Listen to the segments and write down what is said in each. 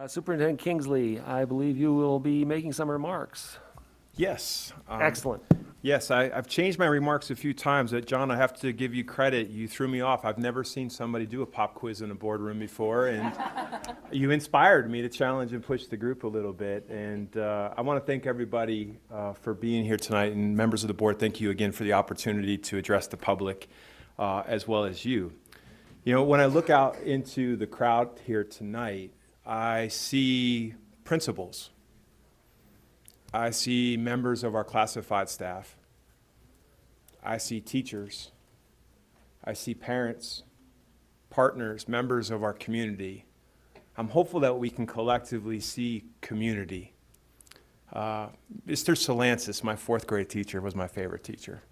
Superintendent Kingsley, I believe you will be making some remarks. Yes. Excellent. Yes, I've changed my remarks a few times. John, I have to give you credit. You threw me off. I've never seen somebody do a pop quiz in a boardroom before, and you inspired me to challenge and push the group a little bit. And I want to thank everybody for being here tonight, and members of the board, thank you again for the opportunity to address the public as well as you. You know, when I look out into the crowd here tonight, I see principals. I see members of our classified staff. I see teachers. I see parents, partners, members of our community. I'm hopeful that we can collectively see community. Mr. Solansis, my fourth grade teacher, was my favorite teacher.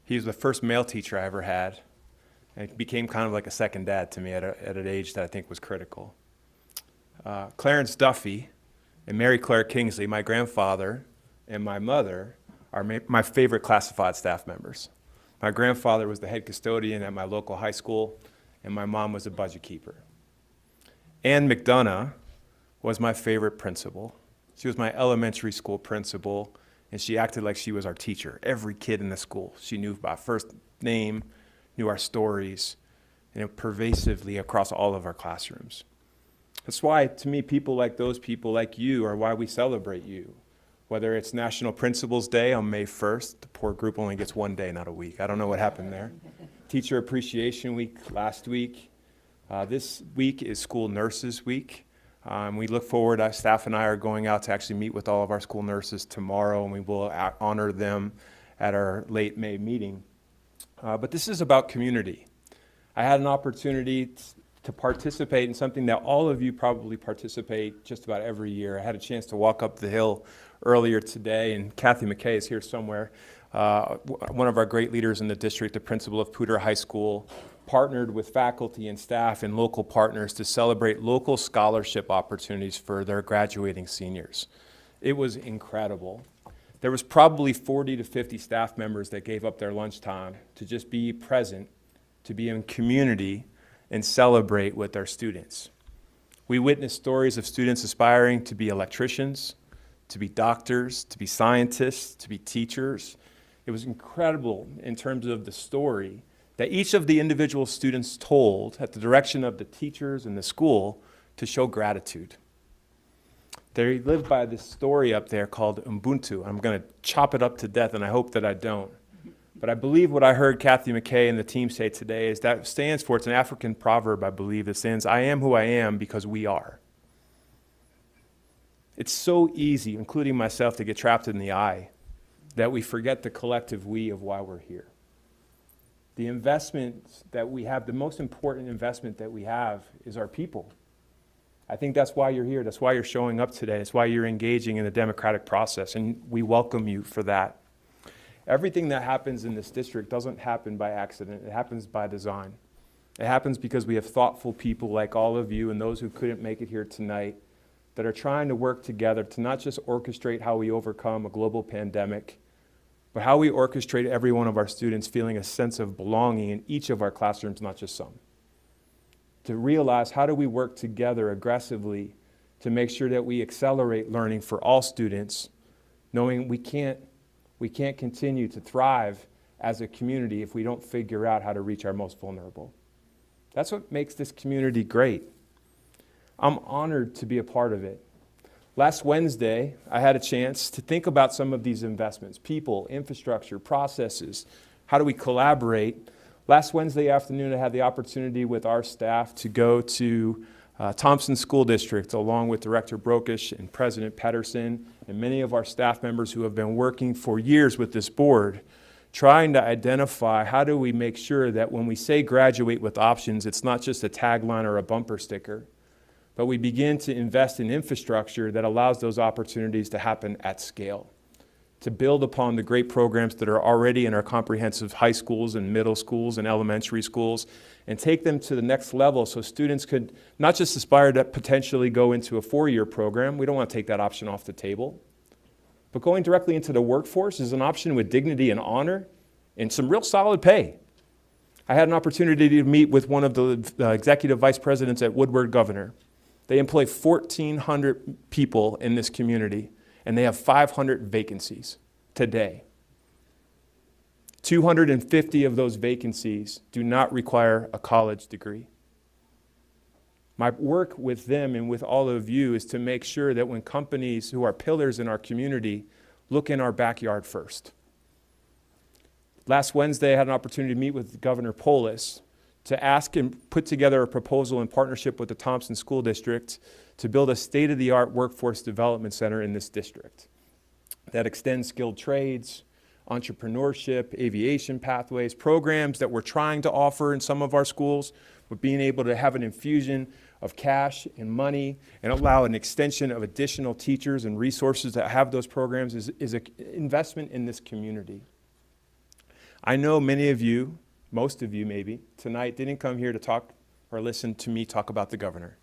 He was the first male teacher I ever had, and it became kind of like a second dad to me at an age that I think was critical. Clarence Duffy and Mary Claire Kingsley, my grandfather and my mother, are my favorite classified staff members. My grandfather was the head custodian at my local high school, and my mom was a budget keeper. Ann McDonough was my favorite principal. She was my elementary school principal, and she acted like she was our teacher. Every kid in the school she knew by first name, knew our stories, and pervasively across all of our classrooms. That's why, to me, people like those people like you are why we celebrate you. Whether it's National Principals Day on May 1st, the poor group only gets one day, not a week. I don't know what happened there. Teacher Appreciation Week last week. This week is School Nurses Week. We look forward, staff and I are going out to actually meet with all of our school nurses tomorrow, and we will honor them at our late May meeting. But this is about community. I had an opportunity to participate in something that all of you probably participate just about every year. I had a chance to walk up the hill earlier today, and Kathy McKay is here somewhere. One of our great leaders in the district, the principal of Poudre High School, partnered with faculty and staff and local partners to celebrate local scholarship opportunities for their graduating seniors. It was incredible. There was probably 40 to 50 staff members that gave up their lunchtime to just be present, to be in community, and celebrate with our students. We witnessed stories of students aspiring to be electricians, to be doctors, to be scientists, to be teachers. It was incredible in terms of the story that each of the individual students told at the direction of the teachers and the school to show gratitude. They live by this story up there called Ubuntu. I'm going to chop it up to death, and I hope that I don't. But I believe what I heard Kathy McKay and the team say today is that stands for, it's an African proverb, I believe, that stands, I am who I am because we are. It's so easy, including myself, to get trapped in the I, that we forget the collective we of why we're here. The investment that we have, the most important investment that we have is our people. I think that's why you're here. That's why you're showing up today. That's why you're engaging in the democratic process, and we welcome you for that. Everything that happens in this district doesn't happen by accident. It happens by design. It happens because we have thoughtful people like all of you and those who couldn't make it here tonight that are trying to work together to not just orchestrate how we overcome a global pandemic, but how we orchestrate every one of our students feeling a sense of belonging in each of our classrooms, not just some. To realize how do we work together aggressively to make sure that we accelerate learning for all students, knowing we can't continue to thrive as a community if we don't figure out how to reach our most vulnerable. That's what makes this community great. I'm honored to be a part of it. Last Wednesday, I had a chance to think about some of these investments, people, infrastructure, processes, how do we collaborate. Last Wednesday afternoon, I had the opportunity with our staff to go to Thompson School District, along with Director Brokish and President Pedersen, and many of our staff members who have been working for years with this board, trying to identify how do we make sure that when we say graduate with options, it's not just a tagline or a bumper sticker, but we begin to invest in infrastructure that allows those opportunities to happen at scale, to build upon the great programs that are already in our comprehensive high schools and middle schools and elementary schools, and take them to the next level so students could not just aspire to potentially go into a 4-year program. We don't want to take that option off the table. But going directly into the workforce is an option with dignity and honor and some real solid pay. I had an opportunity to meet with one of the executive vice presidents at Woodward Governor, They employ 1,400 people in this community, and they have 500 vacancies today. 250 of those vacancies do not require a college degree. My work with them and with all of you is to make sure that when companies who are pillars in our community look in our backyard first. Last Wednesday, I had an opportunity to meet with Governor Polis to ask and put together a proposal in partnership with the Thompson School District to build a state-of-the-art workforce development center in this district that extends skilled trades, entrepreneurship, aviation pathways, programs that we're trying to offer in some of our schools, but being able to have an infusion of cash and money and allow an extension of additional teachers and resources that have those programs is an investment in this community. I know many of you, most of you maybe, tonight didn't come here to talk or listen to me talk about the governor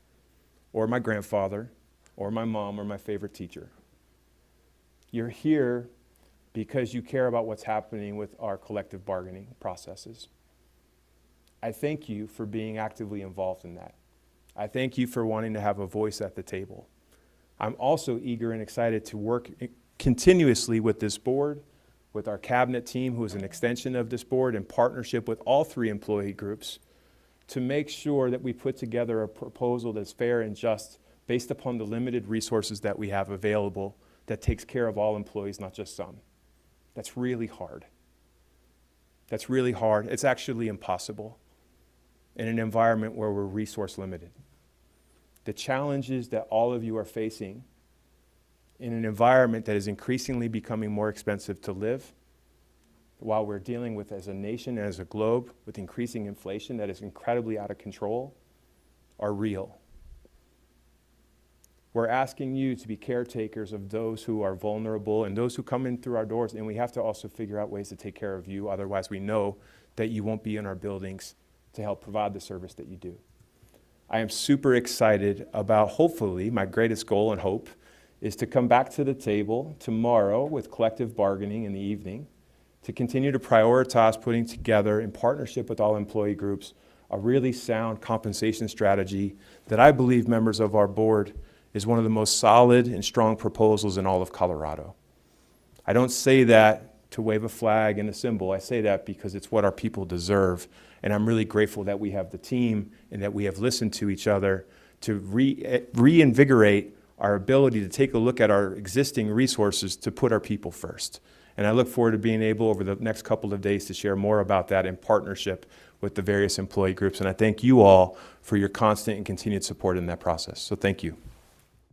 or my grandfather or my mom or my favorite teacher. You're here because you care about what's happening with our collective bargaining processes. I thank you for being actively involved in that. I thank you for wanting to have a voice at the table. I'm also eager and excited to work continuously with this board, with our cabinet team, who is an extension of this board, in partnership with all three employee groups, to make sure that we put together a proposal that's fair and just based upon the limited resources that we have available that takes care of all employees, not just some. That's really hard. That's really hard. It's actually impossible in an environment where we're resource limited. The challenges that all of you are facing in an environment that is increasingly becoming more expensive to live, while we're dealing with, as a nation and as a globe, with increasing inflation that is incredibly out of control, are real. We're asking you to be caretakers of those who are vulnerable and those who come in through our doors, and we have to also figure out ways to take care of you. Otherwise, we know that you won't be in our buildings to help provide the service that you do. I am super excited about, hopefully, my greatest goal and hope is to come back to the table tomorrow with collective bargaining in the evening to continue to prioritize putting together, in partnership with all employee groups, a really sound compensation strategy that I believe members of our board is one of the most solid and strong proposals in all of Colorado. I don't say that to wave a flag and a symbol. I say that because it's what our people deserve. And I'm really grateful that we have the team and that we have listened to each other to reinvigorate our ability to take a look at our existing resources to put our people first. And I look forward to being able over the next couple of days to share more about that in partnership with the various employee groups. And I thank you all for your constant and continued support in that process. So thank you.